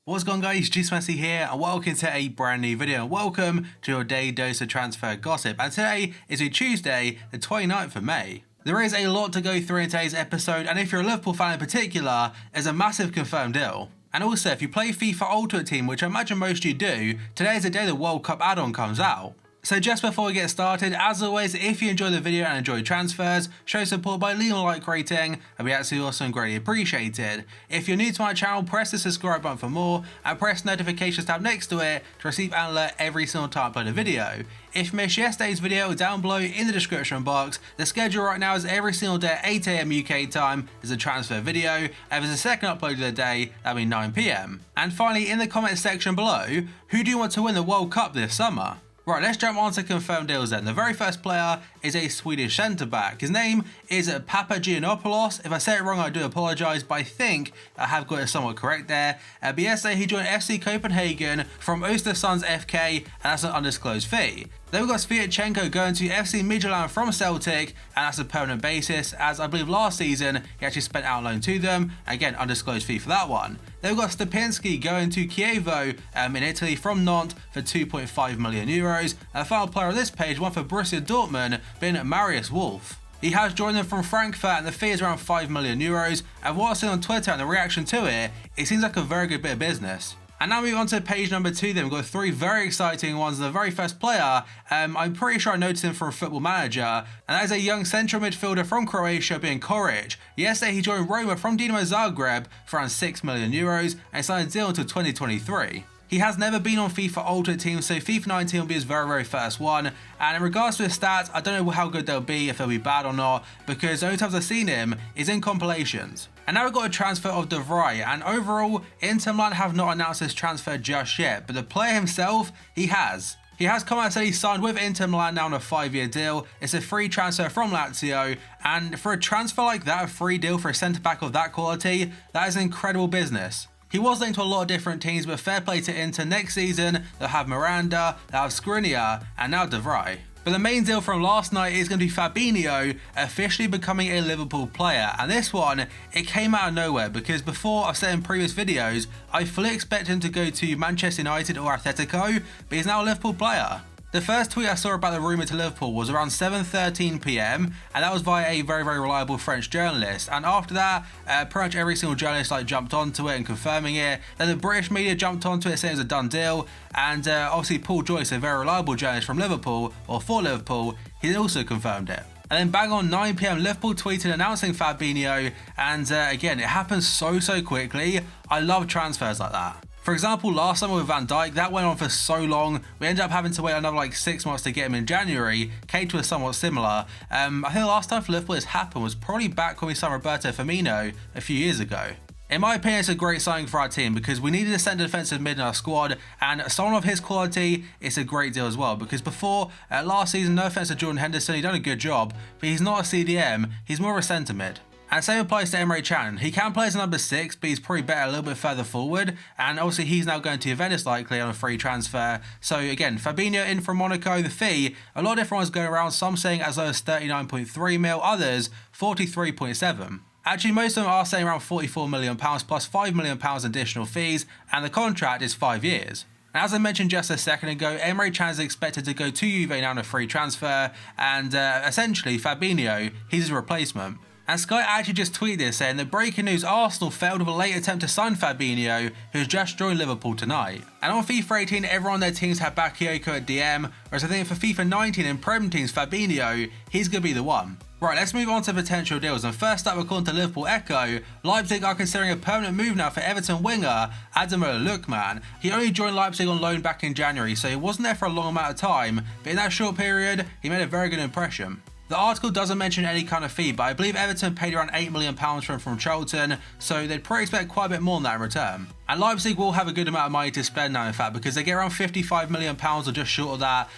What's going on, guys? Messi here and welcome to a brand new video and welcome to your daily dose of transfer gossip. And today is a Tuesday, the 29th of May. There is a lot to go through in today's episode, and if you're a Liverpool fan in particular, there's a massive confirmed deal. And also, if you play FIFA Ultimate Team, which I imagine most of you do, today is the day the World Cup add-on comes out. So just before we get started, as always, if you enjoy the video and enjoy transfers, show support by leaving a like rating, and be absolutely awesome and greatly appreciated. If you're new to my channel, press the subscribe button for more, and press the notifications tab next to it to receive an alert every single time I upload a video. If you missed yesterday's video, down below in the description box, the schedule right now is every single day at 8 AM UK time is a transfer video, and there's a second upload of the day, that'll be 9 PM. And finally, in the comments section below, who do you want to win the World Cup this summer? Right, let's jump on to confirmed deals then. The very first player is a Swedish centre-back. His name is Papagiannopoulos. If I say it wrong, I do apologise, but I think I have got it somewhat correct there. But yesterday, he joined FC Copenhagen from Östersunds FK, and that's an undisclosed fee. Then we've got Sviatchenko going to FC Midtjylland from Celtic, and that's a permanent basis, as I believe last season he actually spent out loan to them. Again, undisclosed fee for that one. Then we've got Stepinski going to Chievo in Italy from Nantes for 2.5 million euros. And the final player on this page, one for Borussia Dortmund, being Marius Wolf. He has joined them from Frankfurt, and the fee is around 5 million euros. And what I've seen on Twitter and the reaction to it, it seems like a very good bit of business. And now moving on to page number 2 then, we've got three very exciting ones. The very first player, I'm pretty sure I noticed him from Football Manager, and that is a young central midfielder from Croatia being Koric. Yesterday he joined Roma from Dinamo Zagreb for around 6 million euros and signed a deal until 2023. He has never been on FIFA Ultimate Team, so FIFA 19 will be his very first one. And in regards to his stats, I don't know how good they'll be, if they'll be bad or not, because the only times I've seen him is in compilations. And now we've got a transfer of De Vrij, and overall, Inter Milan have not announced this transfer just yet, but the player himself, he has. He has come out and said he signed with Inter Milan now on a 5-year deal. It's a free transfer from Lazio, and for a transfer like that, a free deal for a centre-back of that quality, that is incredible business. He was linked to a lot of different teams, but fair play to Inter. Next season, they'll have Miranda, they'll have Skriniar, and now De Vrij. But the main deal from last night is going to be Fabinho officially becoming a Liverpool player. And this one, it came out of nowhere, because before, I've said in previous videos, I fully expect him to go to Manchester United or Atletico, but he's now a Liverpool player. The first tweet I saw about the rumour to Liverpool was around 7:13 PM, and that was via a very reliable French journalist. And after that, pretty much every single journalist jumped onto it and confirming it. Then the British media jumped onto it saying it was a done deal, and obviously Paul Joyce, a very reliable journalist from Liverpool, or for Liverpool, he also confirmed it. And then bang on 9 PM, Liverpool tweeted announcing Fabinho, and again, it happens so quickly. I love transfers like that. For example, last summer with Van Dijk, that went on for so long, we ended up having to wait another 6 months to get him in January. Kate was somewhat similar. I think the last time for Liverpool this happened was probably back when we signed Roberto Firmino a few years ago. In my opinion, it's a great signing for our team because we needed a centre defensive mid in our squad, and someone of his quality, it's a great deal as well, because before, last season, no offence to Jordan Henderson, he done a good job, but he's not a CDM, he's more of a centre mid. And same applies to Emre Can. He can play as a number 6, but he's probably better a little bit further forward. And obviously he's now going to Juventus likely on a free transfer. So again, Fabinho in from Monaco, the fee, a lot of different ones going around, some saying as low as 39.3 mil, others 43.7. Actually, most of them are saying around £44 million plus £5 million additional fees, and the contract is 5 years. As I mentioned just a second ago, Emre Can is expected to go to Juve now on a free transfer, and essentially Fabinho, he's his replacement. And Sky actually just tweeted this saying that breaking news, Arsenal failed with a late attempt to sign Fabinho, who's just joined Liverpool tonight. And on FIFA 18, everyone on their teams had Bakayoko at DM, whereas I think for FIFA 19 in Prem teams, Fabinho, he's going to be the one. Right, let's move on to potential deals, and first up, according to Liverpool Echo, Leipzig are considering a permanent move now for Everton winger Ademola Lookman. He only joined Leipzig on loan back in January, so he wasn't there for a long amount of time, but in that short period, he made a very good impression. The article doesn't mention any kind of fee, but I believe Everton paid around £8 million for him from Charlton, so they'd probably expect quite a bit more than that in return. And Leipzig will have a good amount of money to spend now, in fact, because they get around £55 million or just short of that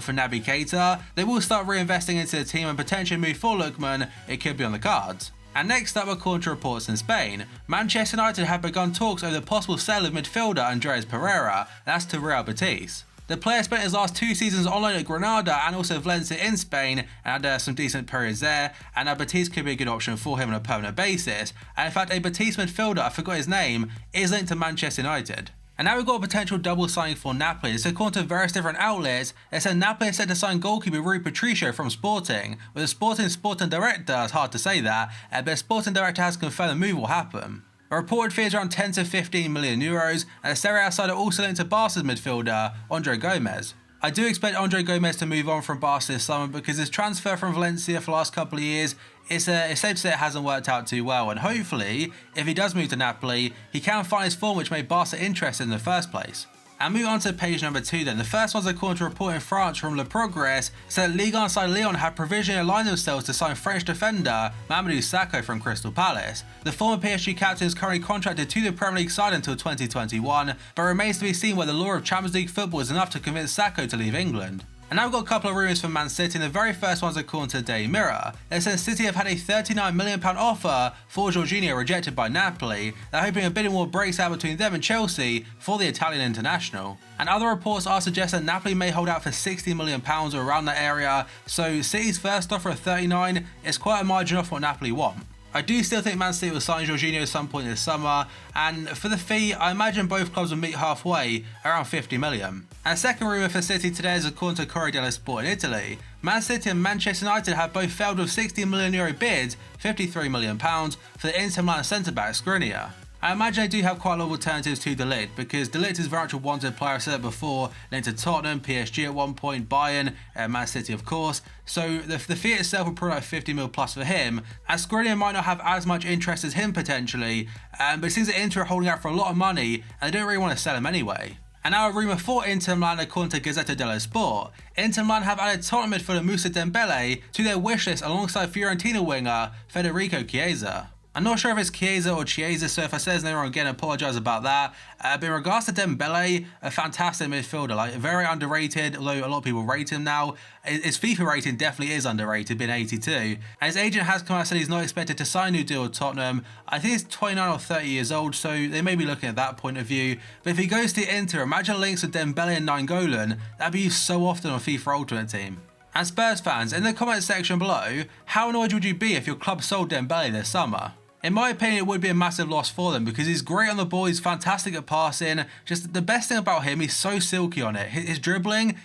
for Naby Keita. They will start reinvesting into the team and potentially move for Lookman, it could be on the cards. And next up, according to reports in Spain, Manchester United have begun talks over the possible sale of midfielder Andreas Pereira, and that's to Real Betis. The player spent his last 2 seasons on loan at Granada and also Valencia in Spain and had some decent periods there, and Betis could be a good option for him on a permanent basis. And in fact, a Betis midfielder, I forgot his name, is linked to Manchester United. And now we've got a potential double signing for Napoli. So according to various different outlets, they said Napoli is set to sign goalkeeper Rui Patricio from Sporting. With the Sporting director, it's hard to say that, but the Sporting director has confirmed the move will happen. A reported fee is around 10 to 15 million euros, and the Serie A side are also linked to Barca's midfielder, Andre Gomez. I do expect Andre Gomez to move on from Barca this summer because his transfer from Valencia for the last couple of years, it's safe to say it hasn't worked out too well, and hopefully, if he does move to Napoli, he can find his form which made Barca interested in the first place. And moving on to page number 2 then. The first one's according to a report in France from Le Progrès, said Ligue 1 side Lyon had provisionally aligned themselves to sign French defender Mamadou Sakho from Crystal Palace. The former PSG captain is currently contracted to the Premier League side until 2021, but remains to be seen whether the lure of Champions League football is enough to convince Sakho to leave England. And now we've got a couple of rumours from Man City, and the very first one's according to the Daily Mirror. They said City have had a £39 million offer for Jorginho rejected by Napoli. They're hoping a bidding war breaks out between them and Chelsea for the Italian international. And other reports are suggesting Napoli may hold out for £60 million or around that area, so City's first offer of 39 is quite a margin off what Napoli want. I do still think Man City will sign Jorginho at some point this summer, and for the fee, I imagine both clubs will meet halfway, around 50 million. And the second rumour for City today is according to Corriere dello Sport in Italy. Man City and Manchester United have both failed with €60 million bids, £53 million, for the Inter Milan centre-back Skriniar. I imagine they do have quite a lot of alternatives to De Ligt, because De Ligt is very much a wanted player, I've said it before, linked to Tottenham, PSG at one point, Bayern, Man City of course, so the fee itself will probably like 50 mil plus for him, and Skriniar might not have as much interest as him potentially, but it seems that Inter are holding out for a lot of money, and they don't really want to sell him anyway. And now a rumour for Inter Milan according to Gazzetta dello Sport. Inter Milan have added Tottenham midfielder Moussa Dembele to their wishlist alongside Fiorentina winger Federico Chiesa. I'm not sure if it's Chiesa or Chiesa, so if I say his name wrong again, I apologise about that. But in regards to Dembele, a fantastic midfielder, like very underrated, although a lot of people rate him now. His FIFA rating definitely is underrated, being 82. And his agent has come out and said he's not expected to sign a new deal with Tottenham. I think he's 29 or 30 years old, so they may be looking at that point of view. But if he goes to Inter, imagine links with Dembele and Nainggolan. That'd be used so often on FIFA Ultimate Team. And Spurs fans, in the comment section below, how annoyed would you be if your club sold Dembele this summer? In my opinion, it would be a massive loss for them because he's great on the ball, he's fantastic at passing. Just the best thing about him, he's so silky on it. His dribbling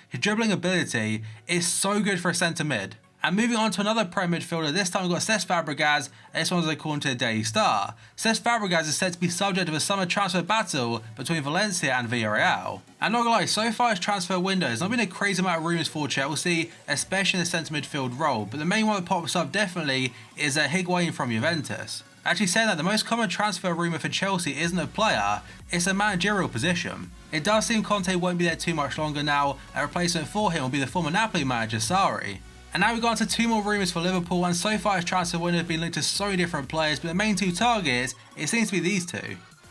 ability is so good for a centre mid. And moving on to another Prem midfielder, this time we've got Cesc Fabregas, and this one's according to the Daily Star. Cesc Fabregas is said to be subject of a summer transfer battle between Valencia and Villarreal. And not gonna lie, so far his transfer window has not been a crazy amount of rumours for Chelsea, especially in the centre midfield role, but the main one that pops up definitely is Higuain from Juventus. Actually saying that, the most common transfer rumour for Chelsea isn't a player, it's a managerial position. It does seem Conte won't be there too much longer now, a replacement for him will be the former Napoli manager Sarri. And now we've got on to 2 more rumours for Liverpool, and so far his transfer window has been linked to so many different players, but the main 2 targets, it seems to be these 2.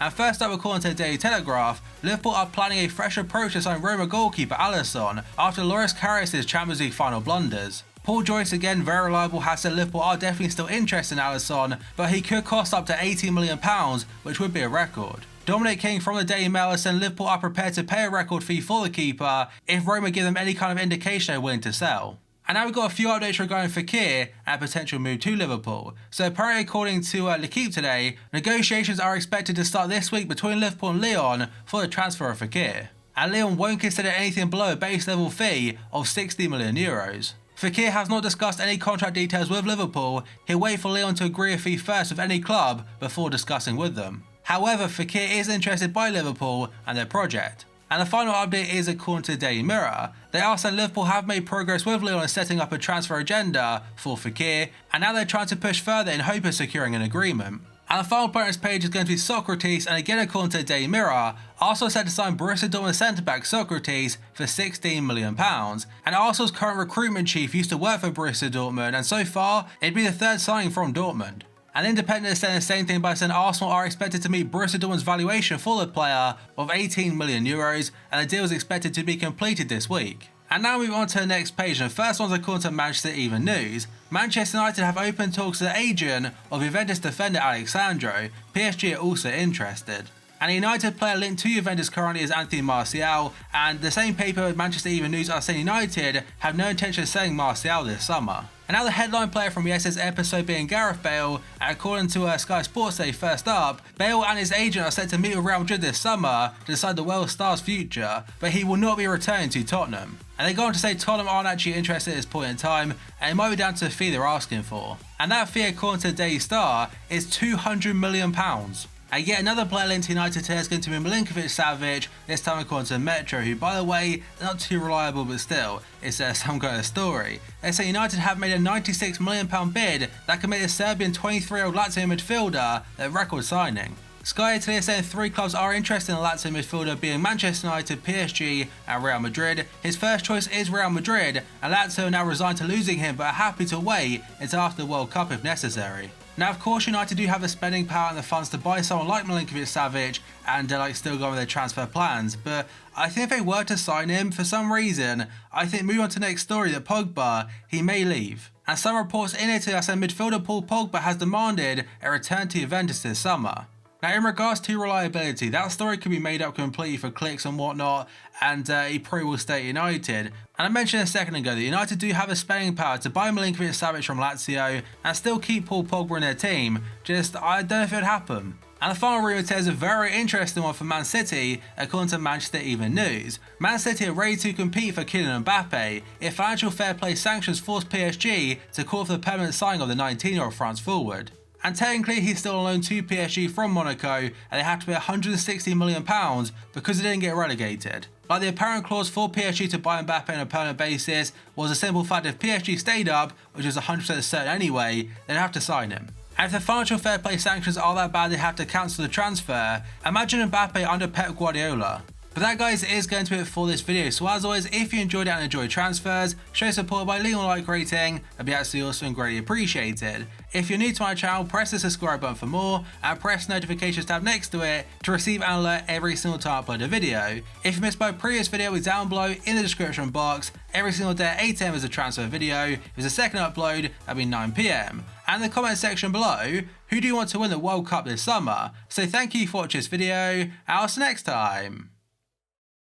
And first up, according to the Daily Telegraph, Liverpool are planning a fresh approach to sign Roma goalkeeper Alisson after Loris Karius' Champions League final blunders. Paul Joyce, again very reliable, has said Liverpool are definitely still interested in Alisson, but he could cost up to £18 million, which would be a record. Dominic King from the Daily Mail has said Liverpool are prepared to pay a record fee for the keeper if Roma give them any kind of indication they're willing to sell. And now we've got a few updates regarding Fekir and a potential move to Liverpool. So apparently, according to L'Equipe today, negotiations are expected to start this week between Liverpool and Lyon for the transfer of Fekir. And Lyon won't consider anything below a base level fee of €60 million. Fekir has not discussed any contract details with Liverpool. He'll wait for Lyon to agree a fee first with any club before discussing with them. However, Fekir is interested by Liverpool and their project. And the final update is according to the Daily Mirror. They are saying Liverpool have made progress with Lyon in setting up a transfer agenda for Fekir, and now they're trying to push further in hope of securing an agreement. And the final player on this page is going to be Socrates, and again according to the Daily Mirror, Arsenal set to sign Borussia Dortmund centre-back Socrates for £16 million. And Arsenal's current recruitment chief used to work for Borussia Dortmund, and so far, it'd be the 3rd signing from Dortmund. And Independent is saying the same thing by saying Arsenal are expected to meet Borussia Dortmund's valuation for the player of €18 million, and the deal is expected to be completed this week. And now we move on to the next page, and the first one's according to Manchester Evening News. Manchester United have opened talks to the agent of Juventus defender Alexandro. PSG are also interested. And a United player linked to Juventus currently is Anthony Martial, and the same paper Manchester Evening News are saying United have no intention of selling Martial this summer. And now the headline player from yesterday's episode being Gareth Bale, and according to Sky Sports Day, first up, Bale and his agent are set to meet with Real Madrid this summer to decide the Welsh star's future, but he will not be returning to Tottenham. And they go on to say Tottenham aren't actually interested at this point in time, and it might be down to the fee they're asking for. And that fee, according to the Daily Star, is £200 million. And yet another player linked to United today is going to be MILINKOVIC-SAVIC, this time according to Metro, who by the way, not too reliable but still, it's some kind of story. They say United have made a £96 million bid that could make the Serbian 23-year-old Lazio midfielder their record signing. Sky Italy is saying 3 clubs are interested in the Lazio midfielder, being Manchester United, PSG and Real Madrid. His first choice is Real Madrid, and Lazio are now resigned to losing him but are happy to wait until after the World Cup if necessary. Now of course United do have the spending power and the funds to buy someone like MILINKOVIC-SAVIC and still go with their transfer plans, but I think if they were to sign him, for some reason, I think moving on to the next story that Pogba, he may leave. And some reports in Italy are saying midfielder Paul Pogba has demanded a return to Juventus this summer. Now in regards to reliability, that story could be made up completely for clicks and whatnot, and he probably will stay at United. And I mentioned a second ago that United do have the spending power to buy MILINKOVIC-SAVIC from Lazio and still keep Paul Pogba in their team, just I don't know if it would happen. And the final rumour today is a very interesting one for Man City, according to Manchester Evening News. Man City are ready to compete for Kylian Mbappe if financial fair play sanctions force PSG to call for the permanent signing of the 19-year-old France forward. And technically he's still on loan to PSG from Monaco, and they have to pay £160 million because he didn't get relegated. But the apparent clause for PSG to buy Mbappe on a permanent basis was a simple fact: if PSG stayed up, which is 100% certain anyway, they'd have to sign him. And if the financial fair play sanctions are that bad they have to cancel the transfer, imagine Mbappe under Pep Guardiola. But that guys is going to be it for this video, so as always, if you enjoyed it and enjoyed transfers, show support by leaving a like rating, that'd be absolutely awesome and greatly appreciated. If you're new to my channel, press the subscribe button for more, and press the notifications tab next to it to receive an alert every single time I upload a video. If you missed my previous video, it's down below in the description box. Every single day at 8 AM is a transfer video. If it's a second upload, that'll be 9 PM. And in the comment section below, who do you want to win the World Cup this summer? So thank you for watching this video, and I'll see you next time.